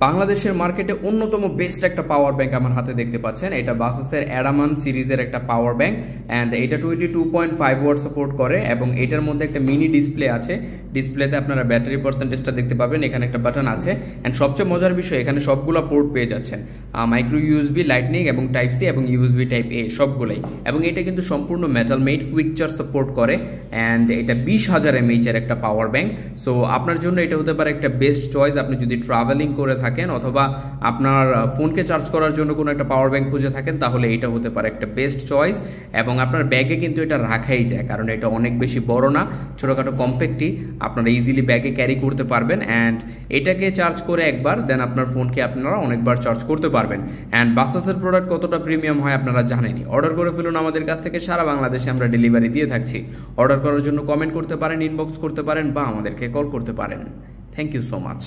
বাংলাদেশের মার্কেটে অন্যতম বেস্ট একটা পাওয়ার ব্যাংক আমার হাতে দেখতে পাচ্ছেন। এটা বাসাসের অ্যাডামান সিরিজের একটা পাওয়ার ব্যাংক অ্যান্ড এটা 22.5 ওয়াট সাপোর্ট করে এবং এটার মধ্যে একটা মিনি ডিসপ্লে আছে। ডিসপ্লেতে আপনারা ব্যাটারি পার্সেন্টেজটা দেখতে পাবেন, এখানে একটা বাটন আছে অ্যান্ড সবচেয়ে মজার বিষয় এখানে সবগুলো পোর্ট পেয়ে যাচ্ছেন, মাইক্রো ইউএসবি, লাইটনিং এবং টাইপ সি এবং ইউএসবি টাইপ এ সবগুলোই। এবং এটা কিন্তু সম্পূর্ণ metal made, quick charge support করে অ্যান্ড এটা 20,000 mAh এর একটা পাওয়ার ব্যাংক। সো আপনার জন্য এটা হতে পারে একটা বেস্ট চয়েস আপনি যদি ট্রাভেলিং করে থাকেন অথবা আপনার ফোনকে চার্জ করার জন্য কোনো একটা পাওয়ার ব্যাংক খুঁজে থাকেন, তাহলে এটা হতে পারে একটা বেস্ট চয়েস। এবং আপনার ব্যাগে কিন্তু এটা রাখাই যায়, কারণ এটা অনেক বেশি বড় না, ছোটোখাটো কম্প্যাক্টই, আপনারা ইজিলি ব্যাগে ক্যারি করতে পারবেন অ্যান্ড এটাকে চার্জ করে একবার দেন আপনার ফোনকে আপনারা অনেকবার চার্জ করতে পারবেন। অ্যান্ড বাসাসের প্রোডাক্ট কতটা প্রিমিয়াম হয় আপনারা জানেনই। অর্ডার করে ফেলুন আমাদের কাছ থেকে, সারা বাংলাদেশে আমরা ডেলিভারি দিয়ে থাকছি। অর্ডার করার জন্য কমেন্ট করতে পারেন, ইনবক্স করতে পারেন বা আমাদেরকে কল করতে পারেন। Thank you so much.